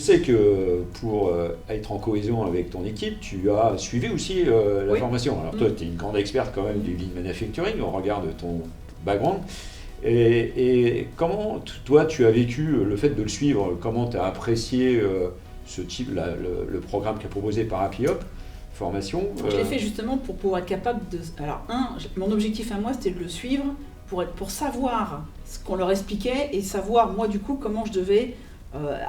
sais que pour être en cohésion avec ton équipe, tu as suivi aussi la formation. Alors toi, tu es une grande experte quand même du lean manufacturing au regard de ton background. Et comment, toi, tu as vécu le fait de le suivre? Comment tu as apprécié ce type, le programme qui est proposé par Happy-Hop, formation? Je l'ai fait justement pour pouvoir être capable de... Alors, mon objectif à moi, c'était de le suivre pour savoir ce qu'on leur expliquait et savoir, moi, du coup, comment je devais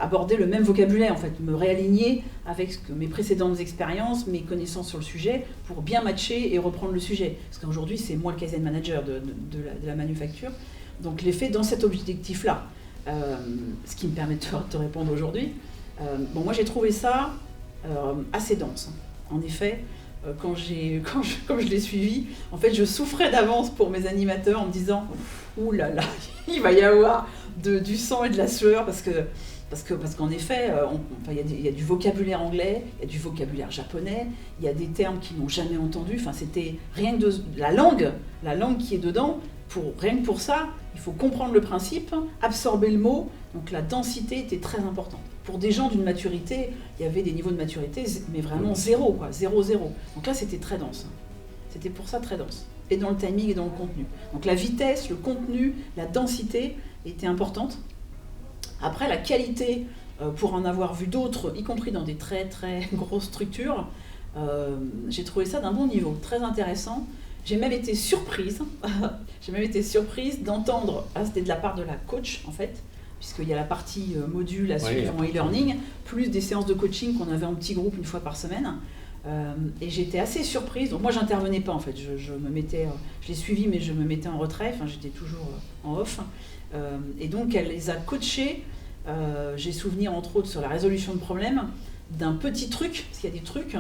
aborder le même vocabulaire, en fait, me réaligner avec mes précédentes expériences, mes connaissances sur le sujet, pour bien matcher et reprendre le sujet. Parce qu'aujourd'hui, c'est moi le Kaizen Manager de la manufacture. Donc, je l'ai fait dans cet objectif-là, ce qui me permet de te répondre aujourd'hui. Moi, j'ai trouvé ça assez dense. En effet, comme je l'ai suivi, en fait, je souffrais d'avance pour mes animateurs en me disant « Ouh là là, il va y avoir du sang et de la sueur » parce qu'en effet, il y a du vocabulaire anglais, il y a du vocabulaire japonais, il y a des termes qu'ils n'ont jamais entendus. Enfin, c'était rien que la langue qui est dedans. Rien que pour ça, il faut comprendre le principe, absorber le mot. Donc la densité était très importante. Pour des gens d'une maturité, il y avait des niveaux de maturité, mais vraiment zéro. Donc là, c'était très dense. C'était pour ça très dense. Et dans le timing et dans le contenu. Donc la vitesse, le contenu, la densité étaient importantes. Après, la qualité, pour en avoir vu d'autres, y compris dans des très très grosses structures, j'ai trouvé ça d'un bon niveau, très intéressant. J'ai même été surprise d'entendre, c'était de la part de la coach en fait, puisqu'il y a la partie module à suivre en e-learning, plus des séances de coaching qu'on avait en petit groupe une fois par semaine. Et j'étais assez surprise, donc moi j'intervenais pas en fait, je l'ai suivi mais je me mettais en retrait, j'étais toujours en off. Et donc elle les a coachés, j'ai souvenir entre autres sur la résolution de problèmes, d'un petit truc, parce qu'il y a des trucs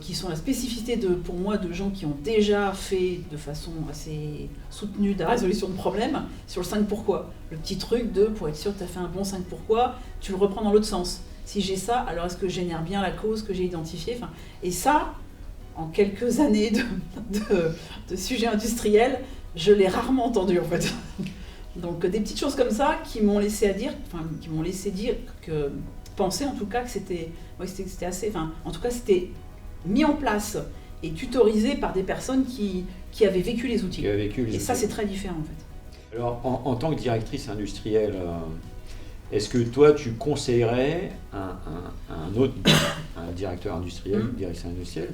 qui sont la spécificité pour moi de gens qui ont déjà fait de façon assez soutenue de la résolution de problèmes sur le 5 pourquoi. Le petit truc pour être sûr que tu as fait un bon 5 pourquoi, tu le reprends dans l'autre sens. Si j'ai ça, alors est-ce que je génère bien la cause que j'ai identifiée? Et ça, en quelques années de sujets industriels, je l'ai rarement entendu en fait. Donc des petites choses comme ça qui m'ont laissé penser en tout cas que c'était assez, en tout cas c'était mis en place et tutorisé par des personnes qui avaient vécu les outils. Et ça, c'est très différent en fait. Alors, en tant que directrice industrielle, est-ce que toi, tu conseillerais un directeur industriel, une directrice industrielle,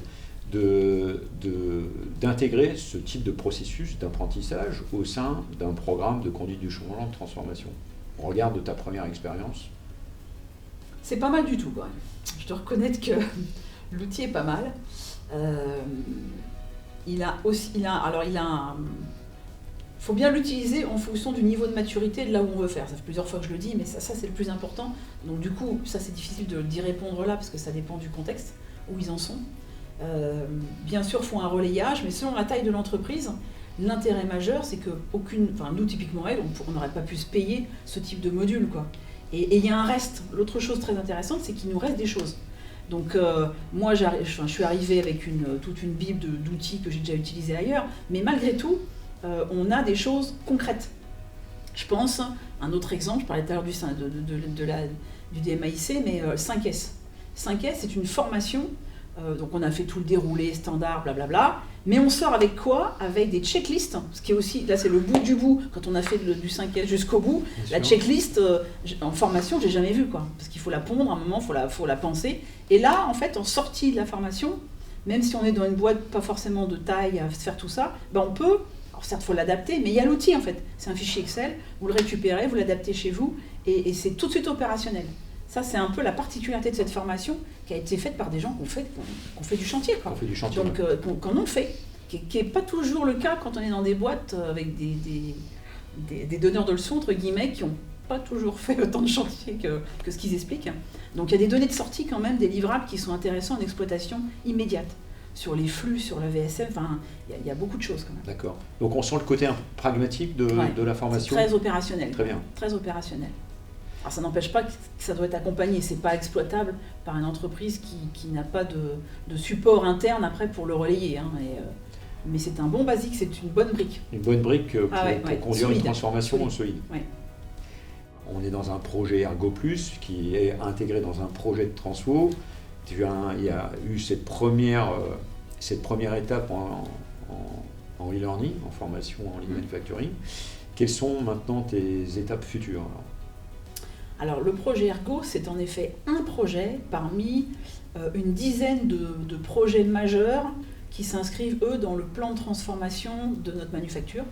d'intégrer ce type de processus d'apprentissage au sein d'un programme de conduite du changement, de transformation? Au regard de ta première expérience? C'est pas mal du tout, quoi. Je dois reconnaître que l'outil est pas mal. Faut bien l'utiliser en fonction du niveau de maturité de là où on veut faire. Ça fait plusieurs fois que je le dis, mais ça c'est le plus important. Donc du coup, ça c'est difficile d'y répondre là parce que ça dépend du contexte où ils en sont. Bien sûr, font un relayage, mais selon la taille de l'entreprise, l'intérêt majeur, c'est que nous typiquement, on n'aurait pas pu se payer ce type de module, quoi. Et il y a un reste. L'autre chose très intéressante, c'est qu'il nous reste des choses. Donc moi, je suis arrivée avec toute une bible d'outils que j'ai déjà utilisés ailleurs, mais malgré tout, on a des choses concrètes. Je pense, un autre exemple, je parlais tout à l'heure du DMAIC, mais 5S. 5S, c'est une formation, donc on a fait tout le déroulé, standard, blablabla, mais on sort avec quoi? Avec des checklists, ce qui est aussi, là c'est le bout du bout, quand on a fait du 5S jusqu'au bout, la checklist en formation, j'ai jamais vu, quoi, parce qu'il faut la pondre, à un moment, faut la penser, et là, en fait, en sortie de la formation, même si on est dans une boîte pas forcément de taille à faire tout ça, on peut, alors certes, il faut l'adapter, mais il y a l'outil, en fait, c'est un fichier Excel, vous le récupérez, vous l'adaptez chez vous, et c'est tout de suite opérationnel. Ça, c'est un peu la particularité de cette formation qui a été faite par des gens qui ont fait du chantier, quoi. Donc, qu'on en fait, qui n'est pas toujours le cas quand on est dans des boîtes avec des donneurs de leçons, entre guillemets, qui n'ont pas toujours fait autant de chantier que ce qu'ils expliquent. Donc, il y a des données de sortie quand même, des livrables qui sont intéressants en exploitation immédiate. Sur les flux, sur la VSM, il y a beaucoup de choses quand même. D'accord. Donc, on sent le côté un peu pragmatique de la formation. Très opérationnel. Très bien. Très opérationnel. Alors ça n'empêche pas que ça doit être accompagné, c'est pas exploitable par une entreprise qui n'a pas de support interne après pour le relayer. Mais c'est un bon basique, c'est une bonne brique. Une bonne brique pour conduire solide. Une transformation solide. Ouais. on est dans un projet Ergo Plus qui est intégré dans un projet de transfo. Il y a eu cette première étape en e-learning, en formation en lean manufacturing. Quelles sont maintenant tes étapes futures Alors le projet Ergo, c'est en effet un projet parmi une dizaine de projets majeurs qui s'inscrivent, eux, dans le plan de transformation de notre manufacture,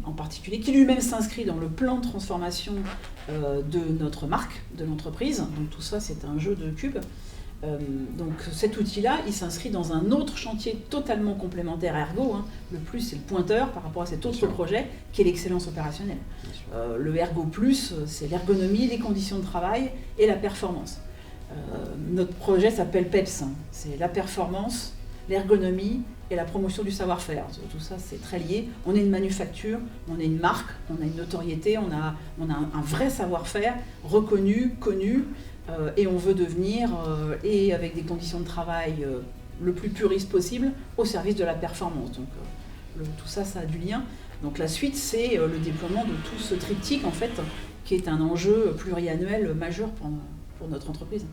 en particulier, qui lui-même s'inscrit dans le plan de transformation de notre marque, de l'entreprise. Donc tout ça, c'est un jeu de cubes. Donc cet outil-là, il s'inscrit dans un autre chantier totalement complémentaire à Ergo. Le plus, c'est le pointeur par rapport à cet autre projet, qui est l'excellence opérationnelle. Le Ergo Plus, c'est l'ergonomie, les conditions de travail et la performance. Notre projet s'appelle PEPS, c'est la performance, l'ergonomie et la promotion du savoir-faire. Tout ça, c'est très lié. On est une manufacture, on est une marque, on a une notoriété, on a un vrai savoir-faire reconnu, connu, et on veut devenir, et avec des conditions de travail le plus puristes possible, au service de la performance. Donc tout ça, ça a du lien. Donc la suite, c'est le déploiement de tout ce triptyque, en fait, qui est un enjeu pluriannuel majeur pour notre entreprise.